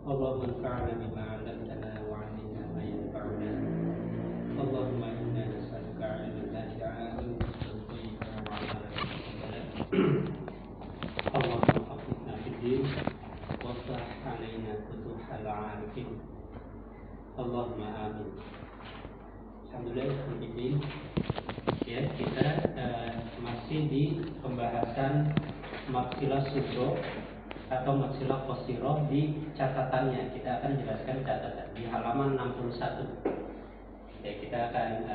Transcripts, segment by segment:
اللهم انفعنا بما علمتنا وعلمنا ما ينفعنا. اللهم انا نسالك علما نافعا ورزقا طيبا وعملا متقبلا. اللهم فقهنا في الدين وافتح علينا فتوح العارفين. اللهم amin. Alhamdulillah, ya, kita masih di pembahasan maksilah sugro atau maksilah qasirah. Di catatannya kita akan jelaskan catatan di halaman 61. Ya, kita akan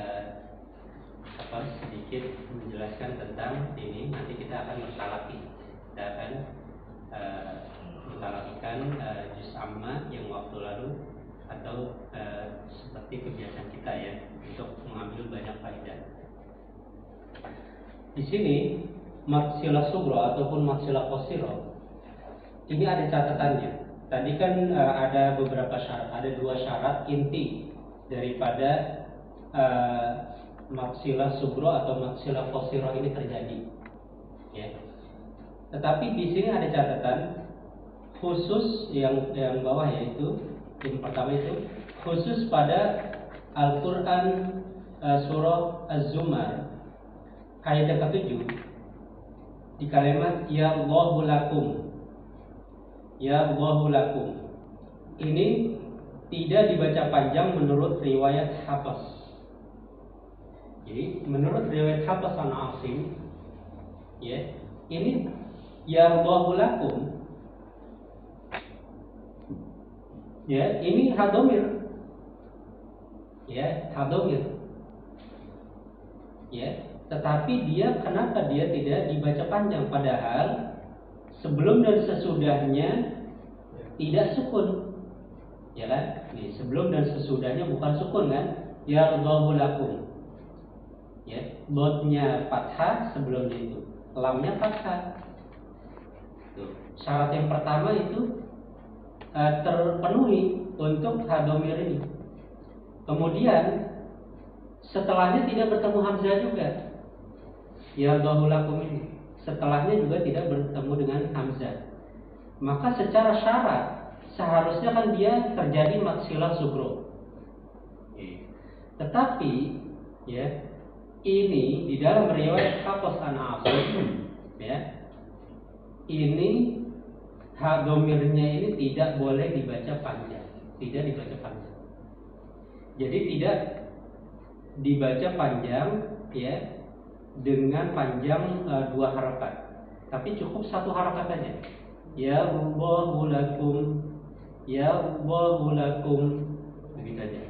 sedikit menjelaskan tentang ini. Nanti kita akan mentalaki. Kita akan mentalakikan juz amma yang waktu lalu atau seperti kebiasaan kita, ya, untuk mengambil banyak faedah. Di sini maksilah sugro ataupun maksilah qasirah ini ada catatannya. Tadi kan ada beberapa syarat, ada 2 syarat inti daripada maksilah sugro atau maksilah qasirah ini terjadi. Ya. Tetapi di sini ada catatan khusus yang bawah, yaitu yang pertama itu khusus pada Al-Quran surah Az-Zumar ayat yang ke-7 di kalimat ya Allahu lakum. Ya Allahu lakum ini tidak dibaca panjang menurut riwayat Hafs. Jadi menurut riwayat Hafs an Asim, ya, ini ya Allahu lakum, ya, ini hadomir, ya, hadomir, ya. Tetapi dia, kenapa dia tidak dibaca panjang, padahal sebelum dan sesudahnya tidak sukun, ya kan? Nih, sebelum dan sesudahnya bukan sukun, kan? Ya Allahu lakum, ya, dotnya fathah sebelumnya itu, lamnya fathah. Tuh, syarat yang pertama itu terpenuhi untuk hadomir ini. Kemudian setelahnya tidak bertemu hamzah juga. Ya Allahu lakum ini setelahnya juga tidak bertemu dengan hamzah. Maka secara syarat seharusnya kan dia terjadi maksilah sugro. Tetapi, ya, ini di dalam riwayat Hafs an Asim, ya, ini hadomirnya ini tidak boleh dibaca panjang, tidak dibaca panjang. Jadi tidak dibaca panjang, ya, dengan panjang 2 harakat, tapi cukup 1 harakat saja. Ya Allahu lakum, ya Allahu lakum, begitu aja.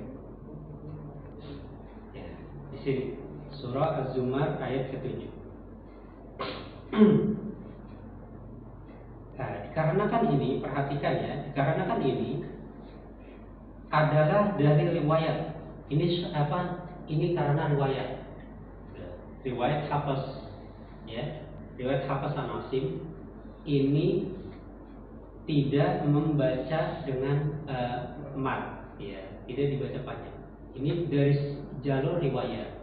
Ya, di sini surah Az-Zumar ayat ke-7. Nah, dikarenakan ini, perhatikan ya, dikarenakan ini adalah dari riwayat. Ini apa? Ini karena riwayat Hafs, ya, riwayat Hafs an Asim ini tidak membaca dengan mat, ya, tidak dibaca panjang. Ini dari jalur riwayat,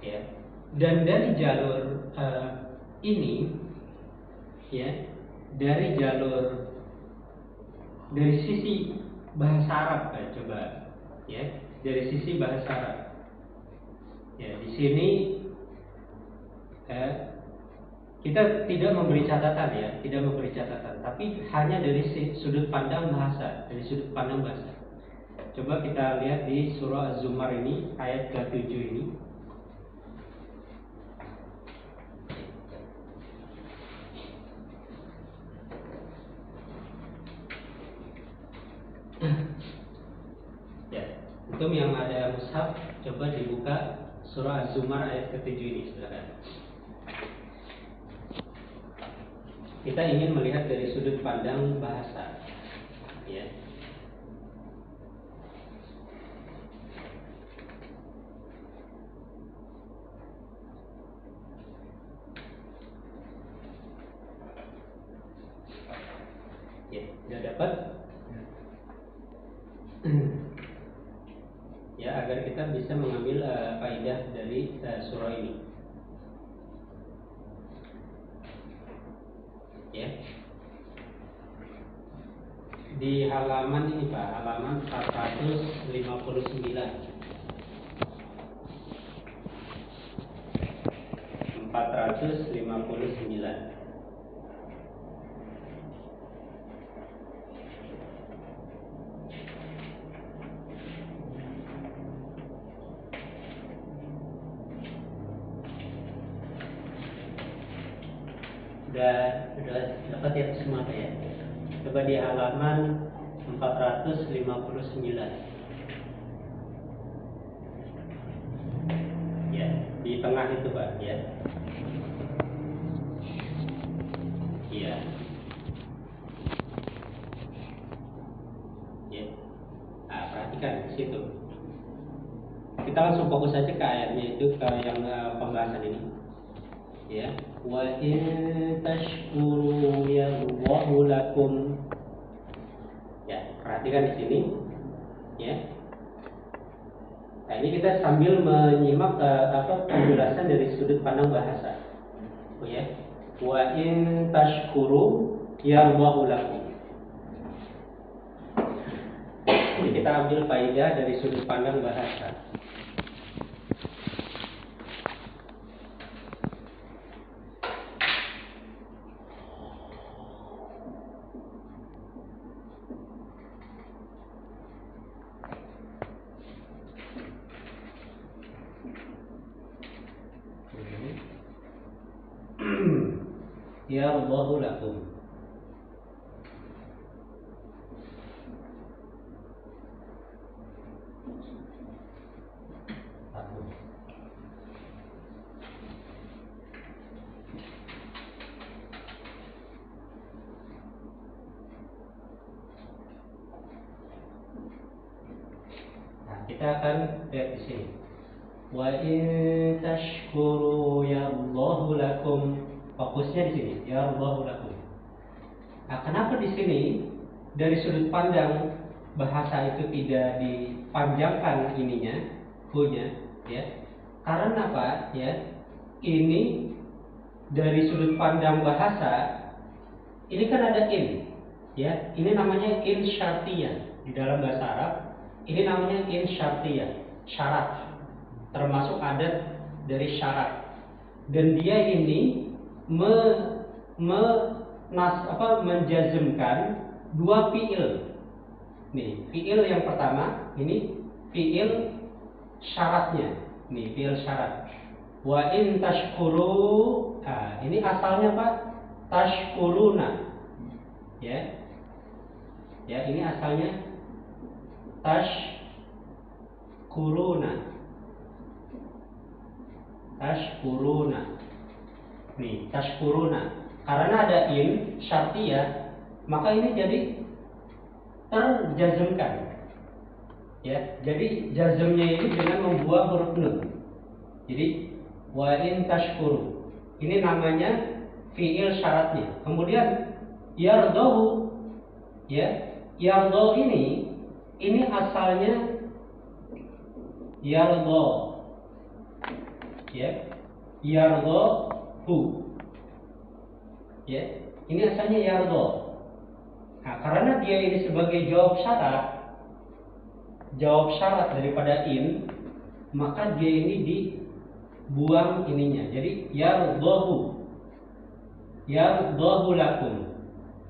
ya, dan dari jalur ini, ya, dari sisi bahasa Arab, coba, ya, dari sisi bahasa Arab, ya, di sini kita tidak memberi catatan ya, tidak memberi catatan, tapi hanya dari sudut pandang bahasa, dari sudut pandang bahasa. Coba kita lihat di surah Az-Zumar ini ayat ke-7 ini. Ya, untuk yang ada mushaf, coba dibuka surah Az-Zumar ayat ke-7 ini, silakan. Kita ingin melihat dari sudut pandang bahasa, ya. Ya, sudah dapat? Ya, agar kita bisa mengambil faedah dari surah ini. Ya. Di halaman ini Pak, halaman 459. 459. Sudah dapat ya semua Pak ya. Coba di halaman 459. Ya, di tengah itu Pak ya. Iya. Ya. Nah, perhatikan di situ. Kita langsung fokus saja ke ayatnya itu, ke yang pembahasan ini. Ya, wa in tashkuru yallahu lakum. Ya, perhatikan di sini. Ya. Nah, ini kita sambil menyimak penjelasan dari sudut pandang bahasa. Oh ya. Wa in tashkuru yallahu lakum. Jadi kita ambil faedah dari sudut pandang bahasa. Yarallahu lakum. Nah, kita akan lihat di sini. Wa in tashkuru yarallahu lakum. Fokusnya di sini, ya Allahu lakum. Nah, kenapa di sini dari sudut pandang bahasa itu tidak dipanjangkan ininya, hu-nya, ya? Karena apa? Ya, ini dari sudut pandang bahasa, ini kan ada in, ya. Ini namanya in syartiyah di dalam bahasa Arab. Ini namanya in syartiyah, syarat, termasuk adat dari syarat. Dan dia ini menjazmkan dua fiil. Nih, fiil yang pertama ini fiil syaratnya. Nih, fiil syarat. Wa in tashkuru. Nah, ini asalnya Pak, tashkuruna. Ya. Ya, ini asalnya tashkuruna. Tashkuruna. Nih, tashkuruna. Karena ada in syartiyah, maka ini jadi terjazmkan. Ya, jadi jazmnya ini dengan membuang huruf nun. Jadi wa in tashkuru. Ini namanya fiil syaratnya. Kemudian yardahu, ya. Yardo ini asalnya yardo. Ya. Yardo hu. Ya, ini asalnya yardo. Nah, karena dia ini sebagai jawab syarat daripada in, maka dia ini buang ininya. Jadi yardhahu lakum.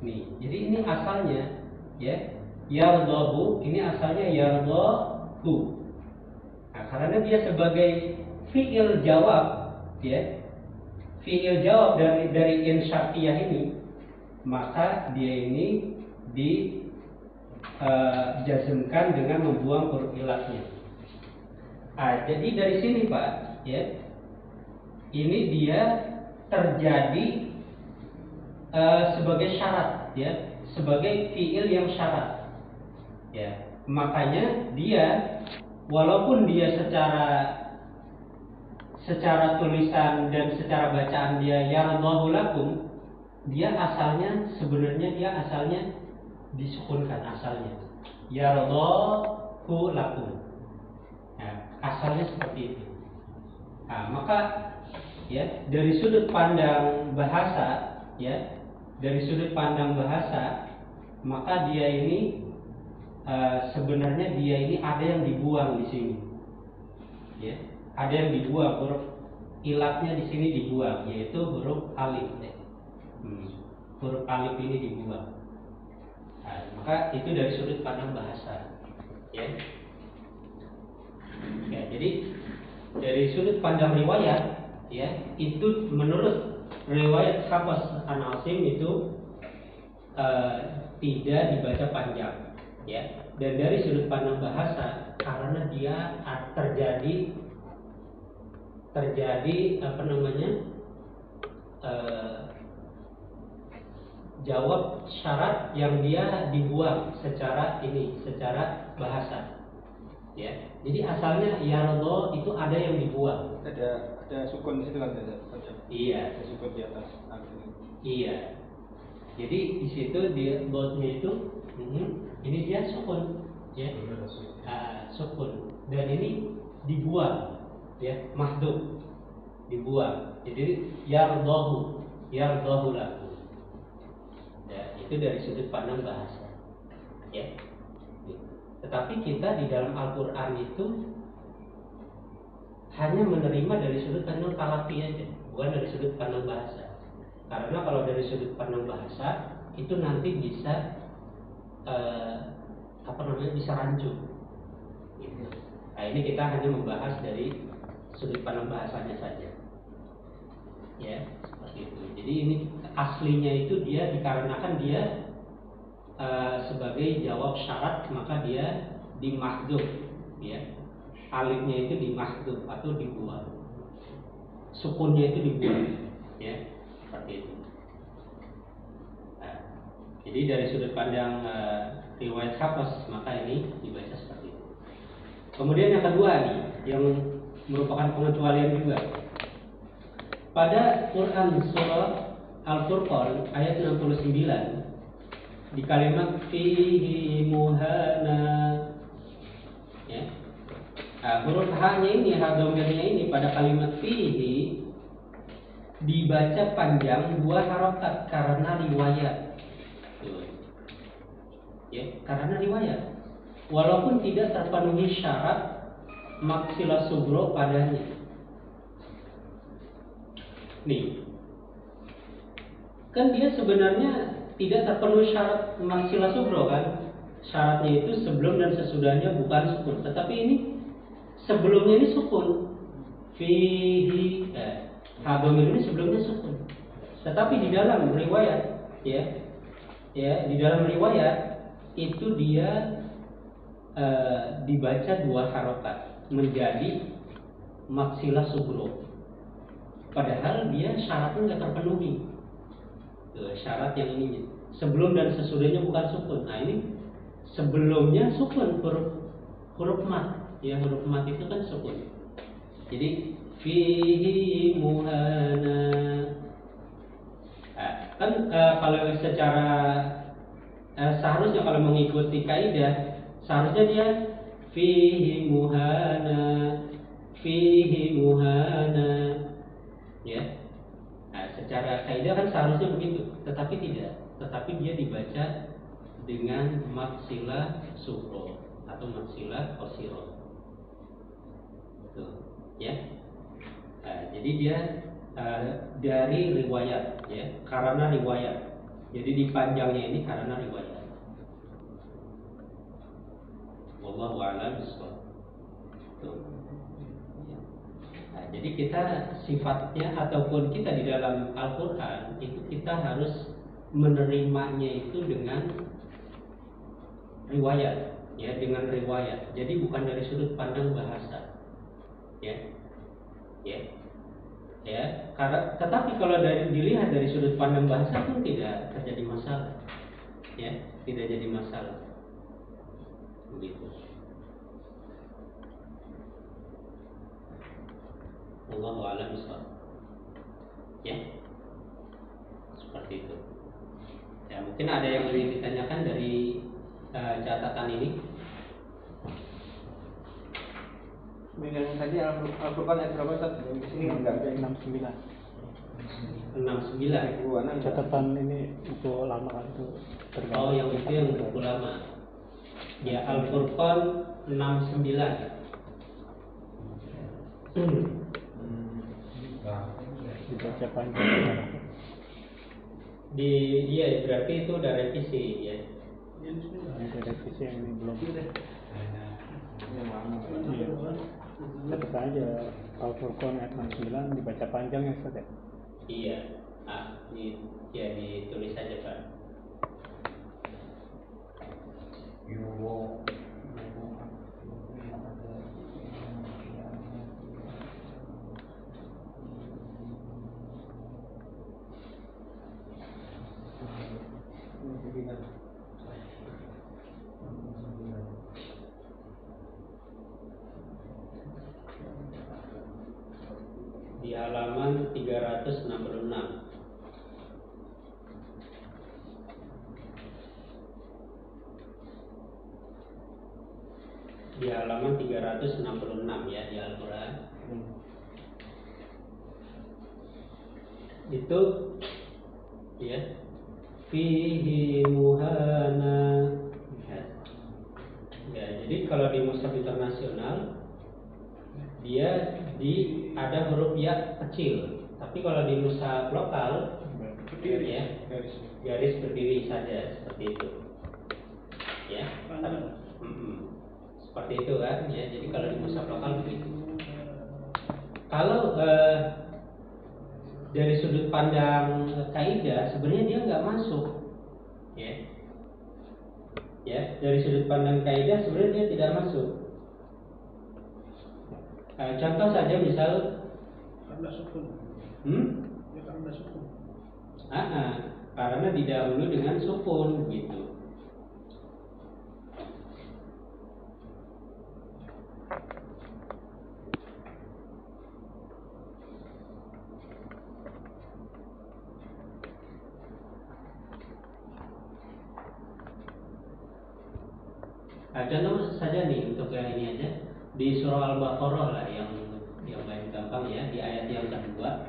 Nih, jadi ini asalnya ya. Yardhahu ini asalnya yardhahu. Nah, karena dia sebagai fi'il jawab ya. Fi'il jawab dari in syartiyah ini, maka dia ini dijazmkan dengan membuang huruf ilatnya. Jadi dari sini Pak, ya, ini dia terjadi sebagai syarat, ya, sebagai fiil yang syarat, ya. Makanya dia, walaupun dia secara tulisan dan secara bacaan dia yardhahu lakum, dia asalnya sebenarnya disukunkan asalnya yardhahu lakum. Nah, asalnya seperti itu. Nah, maka ya dari sudut pandang bahasa, ya, dari sudut pandang bahasa, maka dia ini sebenarnya dia ini ada yang dibuang di sini, ya, ada yang dibuang, huruf ilatnya di sini dibuang, yaitu huruf alif, ya. Huruf alif ini dibuang. Nah, maka itu dari sudut pandang bahasa, ya. Ya, jadi dari sudut pandang riwayat, ya, itu menurut riwayat Hafs an Asim itu tidak dibaca panjang, ya. Dan dari sudut pandang bahasa, karena dia terjadi apa namanya, jawab syarat yang dia dibuang secara bahasa, ya. Jadi asalnya yardha itu ada yang dibuang. Ada sukun di situ kan, Iya. Ada sukun di atas. Iya. Jadi di situ dia dotnya itu, ini dia sukun, ya. Sukun. Dan ini dibuang, ya, mahdhuf, dibuang. Jadi yardhahu lakum. Ya, itu dari sudut pandang bahasa, ya. Tetapi kita di dalam Al-Quran itu hanya menerima dari sudut pandang talaqqi aja, bukan dari sudut pandang bahasa. Karena kalau dari sudut pandang bahasa itu nanti bisa bisa rancu. Gitu. Nah, ini kita hanya membahas dari sudut pandang bahasanya saja, ya, seperti itu. Jadi ini aslinya itu dia dikarenakan dia sebagai jawab syarat, maka dia dimahdhuf, ya. Alifnya itu dimahdhuf atau dibuang, sukunnya itu dibuang, ya, seperti itu. Nah, jadi dari sudut pandang riwayat Hafs, maka ini dibaca seperti itu. Kemudian yang kedua nih, yang merupakan pengecualian juga pada Quran surah Al-Furqan ayat 69. Di kalimat fihi muhana, ya. Nah, huruf H-nya ini, H dhamirnya ini pada kalimat fihi dibaca panjang 2 harokat karena riwayat. Ya, karena riwayat. Walaupun tidak terpenuhi syarat maksilah subro padanya. Nih, kan dia sebenarnya tidak terpenuhi syarat maksilah subro kan? Syaratnya itu sebelum dan sesudahnya bukan sukun, tetapi ini sebelumnya ini sukun. Fihi hadamir ini sebelumnya sukun. Tetapi di dalam riwayat, ya, di dalam riwayat itu dia dibaca 2 harokat menjadi maksilah subro. Padahal dia syaratnya nggak terpenuhi. Syarat yang ininya sebelum dan sesudahnya bukan sukun. Nah, ini sebelumnya sukun, huruf mat, ya, huruf mat itu kan sukun. Jadi fihi muhana. Nah, kan kalau secara seharusnya kalau mengikuti kaidah, seharusnya dia fihi muhana, ya. Nah, secara kaidah kan seharusnya begitu, tetapi tidak. Tetapi dia dibaca dengan maksilah subro atau maksilah qasiro. Betul, ya. Jadi dia dari riwayat, ya, karena riwayat. Jadi dipanjangnya ini karena riwayat. Wallahu a'lam bishawab. Jadi kita sifatnya ataupun kita di dalam Al-Quran itu kita harus menerimanya itu dengan riwayat, ya, dengan riwayat. Jadi bukan dari sudut pandang bahasa, ya, ya. Karena, tetapi kalau dilihat dari sudut pandang bahasa pun tidak terjadi masalah, ya, tidak jadi masalah, begitu. Wallahu a'lam bishawab. Ya, seperti itu. Ya, mungkin ada yang lebih ditanyakan dari catatan ini. Yang tadi Al-Quran ayat berapa Ustaz? Di sini enggak ada 69. 69. Catatan ini buku lama kan itu tergantung. Oh, yang itu yang buku lama. Ya, Al-Furqan 69. Dibaca panjang. Iya, berarti itu udah revisi, ya. Ada revisi yang ini belum. Iya. Catat aja Al-Furqan ayat 69 dibaca panjang ya Ustaz ya? Iya. Ya ditulis aja, Pak. Di halaman 366. Di halaman 366, ya, di Al-Quran. Itu, ya, fihi muhana. Ya, jadi kalau di mushaf internasional dia ada huruf ya kecil, tapi kalau di mushaf lokal berdiri, ya, garis berdiri saja seperti itu, ya. Seperti itu kan, ya. Jadi kalau di mushaf lokal begitu. Kalau dari sudut pandang kaidah sebenarnya dia nggak masuk, ya. Ya, dari sudut pandang kaidah sebenarnya dia tidak masuk. Contoh saja misal karena sukun. Ya karena sukun. Karena didahului dengan sukun, gitu. Contoh saja nih untuk yang ini aja di surah Al-Baqarah lah yang paling gampang, ya, di ayat yang kedua,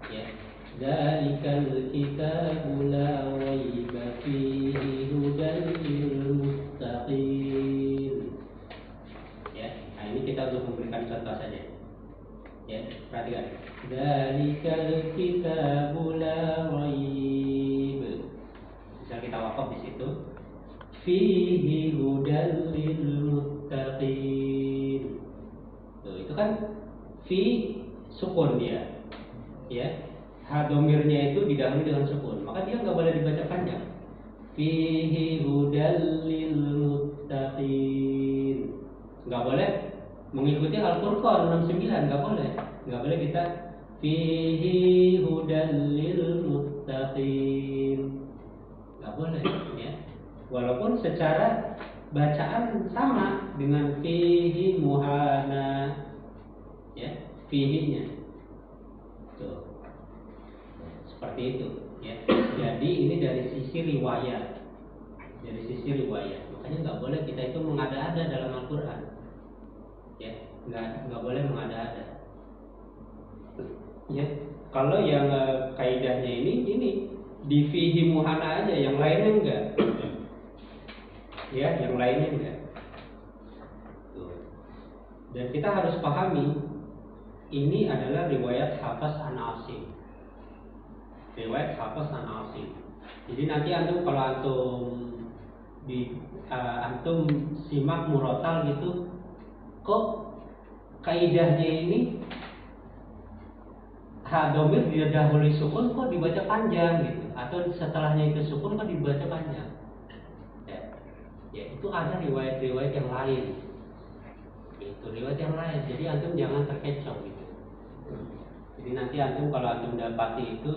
ya. Dzalikal kitabu la raiba fihi hudan lil muttaqin. Ya, nah ini kita untuk memberikan contoh saja. Ya, perhatikan. Dzalikal kitabu la raib. Bisa kita wakaf di situ. Fihi hudan lil muttaqin. Tuh, itu kan fi sukun dia, ya. Hadomirnya itu didahului dengan sukun, maka dia nggak boleh dibaca panjang. Fihi hudan lil muttaqin. Nggak boleh mengikuti Al-Furqan 69, nggak boleh kita fihi hudan lil muttaqin, nggak boleh, ya. Walaupun secara bacaan sama dengan fihi muhana, ya, fihinya tuh seperti itu, ya. Jadi ini dari sisi riwayat, makanya nggak boleh kita itu mengada-ada dalam Al-Quran, ya, nggak boleh mengada-ada, ya. Kalau yang kaidahnya ini di fihi muhana aja, yang lainnya enggak. Ya, yang lainnya enggak. Tuh. Dan kita harus pahami ini adalah riwayat Hafs an Asim. Riwayat Hafs an Asim. Jadi nanti antum kalau antum simak murotal gitu, kok kaidahnya ini domir didahului sukun kok dibaca panjang gitu, atau setelahnya itu sukun kok dibaca panjang. Ya itu ada riwayat-riwayat yang lain. Itu riwayat yang lain. Jadi antum jangan terkecoh gitu. Jadi nanti antum kalau antum dapati itu,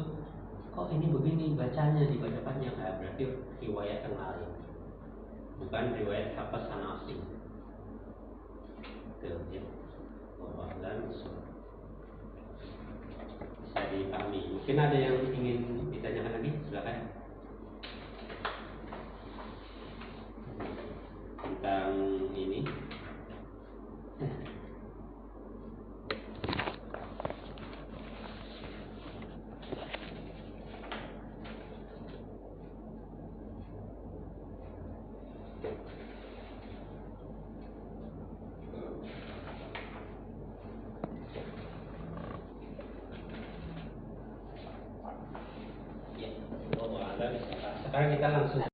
kok ini begini bacanya dibaca panjang, berarti riwayat yang lain, bukan riwayat Hafs an Asim. Tuh ya. Bisa dipahami. Mungkin ada yang ingin ditanyakan lagi, silakan. Tentang ini. Sekarang kita langsung